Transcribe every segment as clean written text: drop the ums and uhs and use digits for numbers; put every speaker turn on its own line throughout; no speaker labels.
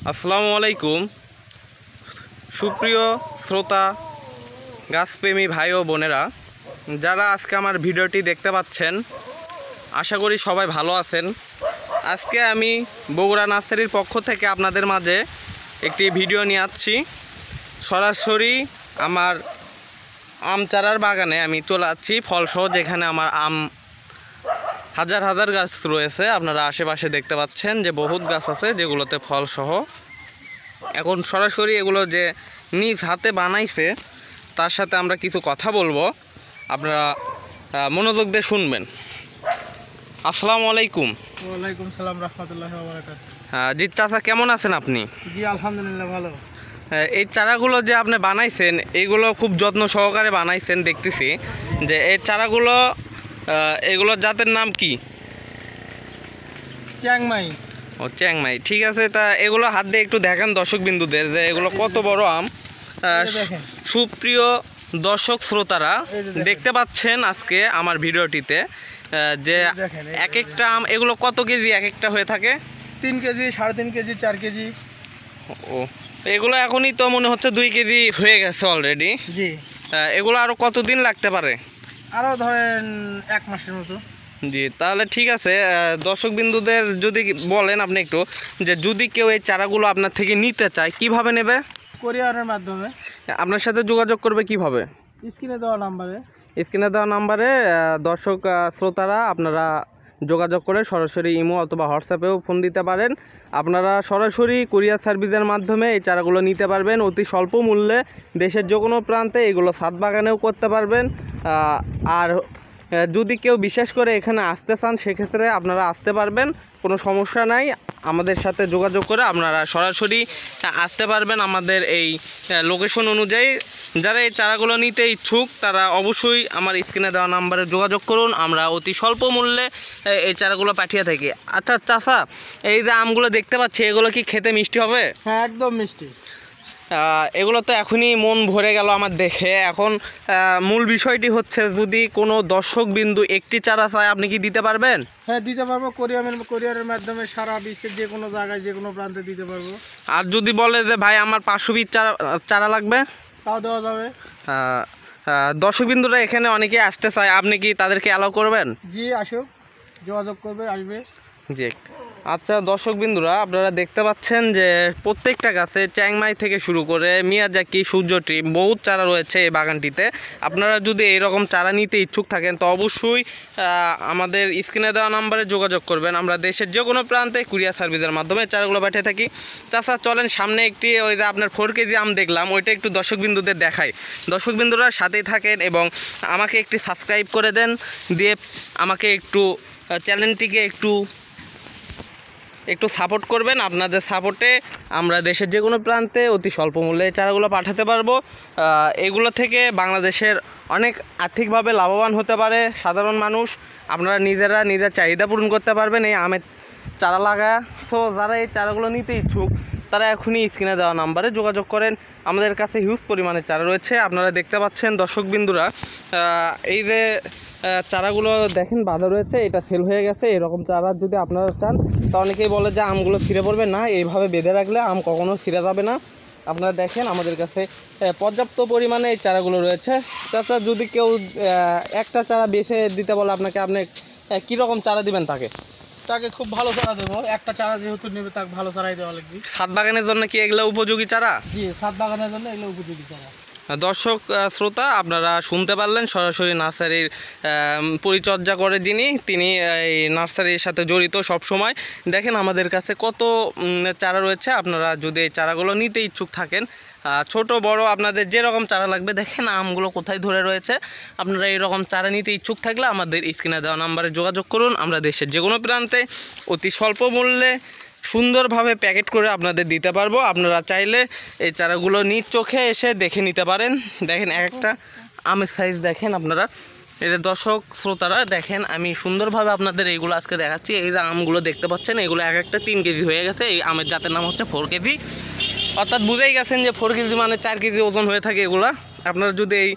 আসসালামু আলাইকুম সুপ্রিয় শ্রোতা গাছপ্রেমী ভাই ও বোনেরা, যারা আজকে আমার ভিডিওটি দেখতে পাচ্ছেন, আশা করি সবাই ভালো আছেন। আজকে আমি বগুড়া নার্সারির পক্ষ থেকে আপনাদের মাঝে একটি ভিডিও নিয়ে আসছি। সরাসরি আমার আম চারার বাগানে আমি চলে যাচ্ছি, ফলসহ, যেখানে আমার আম হাজার হাজার গাছ রয়েছে। আপনারা আশেপাশে দেখতে পাচ্ছেন যে বহুত গাছ আছে যেগুলোতে ফলসহ। এখন সরাসরি এগুলো যে নিজ হাতে বানাইছে তার সাথে আমরা কিছু কথা বলবো, আপনারা মনোযোগ দিয়ে শুনবেন। আসসালামু আলাইকুম।
ওয়ালাইকুম সালাম রাহমাতুল্লাহি ওয়া বারাকাতুহু।
জি চাচা, কেমন আছেন আপনি?
জি আলহামদুলিল্লাহ ভালো।
এই চারাগুলো যে আপনি বানাইছেন এগুলো খুব যত্ন সহকারে বানাইছেন দেখতেছি। যে এই চারাগুলো এগুলোর জাতের নাম কি?
চ্যাংমাই।
ও চ্যাংমাই, ঠিক আছে। তা এগুলো হাত দিয়ে একটু দেখেন দর্শক বিন্দুদের যে এগুলো কত বড় আম। সুপ্রিয় দর্শক শ্রোতারা দেখতে পাচ্ছেন আজকে আমার ভিডিওটিতে যে এক একটা আম, এগুলো কত কেজি এক একটা হয়ে থাকে?
3 কেজি, 3.5 কেজি, 4 কেজি।
ও, এগুলো এখনই তো মনে হচ্ছে 2 কেজি হয়ে গেছে অলরেডি।
জি।
এগুলো আরও কতদিন লাগতে পারে?
আরও ধরেন 1 মাসের মতো।
জি, তাহলে ঠিক আছে। দর্শক বিন্দুদের যদি বলেন আপনি একটু, যে যদি কেউ এই চারাগুলো আপনার থেকে নিতে চায় কিভাবে নেবে?
কোরিয়ারের মাধ্যমে।
আপনার সাথে যোগাযোগ করবে কিভাবে?
স্ক্রিনে দেওয়া নাম্বারে।
স্ক্রিনে দেওয়া নাম্বারে দর্শক শ্রোতারা আপনারা যোগাযোগ করে সরাসরি ইমো অথবা হোয়াটসঅ্যাপেও ফোন দিতে পারেন। আপনারা সরাসরি কুরিয়ার সার্ভিসের মাধ্যমে এই চারাগুলো নিতে পারবেন অতি স্বল্প মূল্যে। দেশের যে কোনো প্রান্তে এগুলো ছাদ বাগানেও করতে পারবেন। আর যদি কেউ বিশেষ করে এখানে আসতে চান সেক্ষেত্রে আপনারা আসতে পারবেন, কোনো সমস্যা নাই। আমাদের সাথে যোগাযোগ করে আপনারা সরাসরি আসতে পারবেন আমাদের এই লোকেশন অনুযায়ী। যারা এই চারাগুলো নিতে ইচ্ছুক তারা অবশ্যই আমার স্ক্রিনে দেওয়া নাম্বারে যোগাযোগ করুন। আমরা অতি স্বল্প মূল্যে এই চারাগুলো পাঠিয়ে থাকি। আচ্ছা চাচা, এই যে আমগুলো দেখতে পাচ্ছি এগুলো কি খেতে মিষ্টি হবে?
হ্যাঁ, একদম মিষ্টি।
এগুলো তো এখনই মন ভরে গেল আমার দেখে। এখন মূল বিষয়টি হচ্ছে, যদি কোনো দর্শক বিন্দু একটি চারা চায় আপনি কি দিতে পারবেন?
হ্যাঁ, দিতে পারবো। কোরিয়ারের মাধ্যমে সারা বিশ্বের যে কোনো জায়গায় যে কোনো প্রান্তে দিতে পারবো।
আর যদি বলে যে ভাই আমার 500 পিস চারা লাগবে,
তাও দেওয়া যাবে।
দর্শক বিন্দুরা এখানে অনেকে আসতে চায়, আপনি কি তাদেরকে অ্যালাউ করবেন?
জি, আসুক, যোগাযোগ করবে, আসবে।
জি। আচ্ছা দর্শক বিন্দুরা, আপনারা দেখতে পাচ্ছেন যে প্রত্যেকটা গাছে চ্যাংমাই থেকে শুরু করে মিয়াজাকি, সূর্যটি, বহুত চারা রয়েছে এই বাগানটিতে। আপনারা যদি এইরকম চারা নিতে ইচ্ছুক থাকেন তো অবশ্যই আমাদের স্ক্রিনে দেওয়া নাম্বারে যোগাযোগ করবেন। আমরা দেশের যে কোনো প্রান্তে কুরিয়ার সার্ভিসের মাধ্যমে চারাগুলো পাঠিয়ে থাকি। তাছাড়া চলেন সামনে একটি ওই যে আপনার 4 কেজি আম দেখলাম, ওইটা একটু দর্শক বিন্দুদের দেখাই। দর্শক বিন্দুরা সাথেই থাকেন এবং আমাকে একটি সাবস্ক্রাইব করে দেন, দিয়ে আমাকে একটু চ্যানেলটিকে একটু সাপোর্ট করবেন। আপনাদের সাপোর্টে আমরা দেশের যে কোনো প্রান্তে অতি স্বল্প মূল্যে এই চারাগুলো পাঠাতে পারবো। এগুলো থেকে বাংলাদেশের অনেক আর্থিকভাবে লাভবান হতে পারে সাধারণ মানুষ। আপনারা নিজের চাহিদা পূরণ করতে পারবেন এই আমের চারা লাগায়। সো যারা এই চারাগুলো নিতে ইচ্ছুক তারা এখনই স্ক্রিনে দেওয়া নাম্বারে যোগাযোগ করেন। আমাদের কাছে হিউজ পরিমাণে চারা রয়েছে। আপনারা দেখতে পাচ্ছেন দর্শকবিন্দুরা, এই যে চারাগুলো দেখেন বাঁধা রয়েছে, এটা সেল হয়ে গেছে। এরকম চারা যদি আপনারা চান, তা অনেকেই বলে যে আমগুলো ছিঁড়ে পড়বে না, এইভাবে বেঁধে রাখলে আম কখনো ছিঁড়ে যাবে না। আপনারা দেখেন আমাদের কাছে পর্যাপ্ত পরিমাণে এই চারাগুলো রয়েছে। তাছাড়া যদি কেউ একটা চারা বেছে দিতে বলে আপনাকে, আপনি কীরকম চারা দিবেন তাকে?
তাকে খুব ভালো চারা দেবো। একটা চারা যেহেতু নেবে তাকে ভালো চারাই দেওয়া লাগবে।
ছাদ বাগানের জন্য কি এগুলো উপযোগী চারা?
জি, ছাদ বাগানের জন্য এগুলো উপযোগী চারা।
দর্শক শ্রোতা, আপনারা শুনতে পারলেন সরাসরি নার্সারির পরিচর্যা করে তিনি এই নার্সারির সাথে জড়িত সব সময়। দেখেন আমাদের কাছে কত চারা রয়েছে। আপনারা যদি এই চারাগুলো নিতে ইচ্ছুক থাকেন, ছোট বড় আপনাদের যেরকম চারা লাগবে, দেখেন আমগুলো কোথায় ধরে রয়েছে। আপনারা এরকম চারা নিতে ইচ্ছুক থাকলে আমাদের স্ক্রিনে দেওয়া নাম্বারে যোগাযোগ করুন। আমরা দেশের যে কোনো প্রান্তে অতি স্বল্প মূল্যে সুন্দরভাবে প্যাকেট করে আপনাদের দিতে পারবো। আপনারা চাইলে এই চারাগুলো নিজ চোখে এসে দেখে নিতে পারেন। দেখেন একটা আমের সাইজ দেখেন আপনারা। এই যে দর্শক শ্রোতারা দেখেন, আমি সুন্দরভাবে আপনাদের এইগুলো আজকে দেখাচ্ছি। এই যে আমগুলো দেখতে পাচ্ছেন, এগুলো এক একটা 3 কেজি হয়ে গেছে। এই আমের জাতের নাম হচ্ছে 4 কেজি। অর্থাৎ বুঝেই গেছেন যে 4 কেজি মানে 4 কেজি ওজন হয়ে থাকে এগুলা। আপনারা যদি এই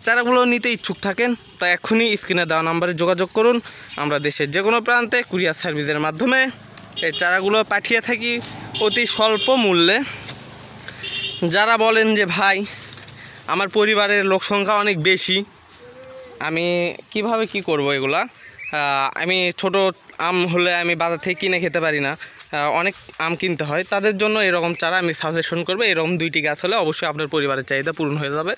চারাগুলো নিতে ইচ্ছুক থাকেন তা এখনই স্ক্রিনে দেওয়া নাম্বারে যোগাযোগ করুন। আমরা দেশের যে কোনো প্রান্তে কুরিয়ার সার্ভিসের মাধ্যমে এই চারাগুলো পাঠিয়ে থাকি অতি স্বল্প মূল্যে। যারা বলেন যে ভাই আমার পরিবারের লোক সংখ্যা অনেক বেশি, আমি কিভাবে কি করব এগুলা, আমি ছোট আম হলে আমি বাজার থেকে কিনে খেতে পারি না, অনেক আম কিনতে হয়, তাদের জন্য এরকম চারা আমি সাজেশন করবো। এরকম 2টি গাছ হলে অবশ্যই আপনার পরিবারের চাহিদা পূরণ হয়ে যাবে।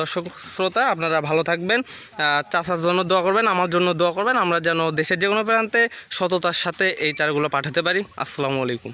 দর্শক শ্রোতা, আপনারা ভালো থাকবেন, চাচার জন্য দোয়া করবেন, আমার জন্য দোয়া করবেন, আমরা যেন দেশের যে কোনো প্রান্তে সততার সাথে এই চারাগুলো পাঠাতে পারি। আসসালামু আলাইকুম।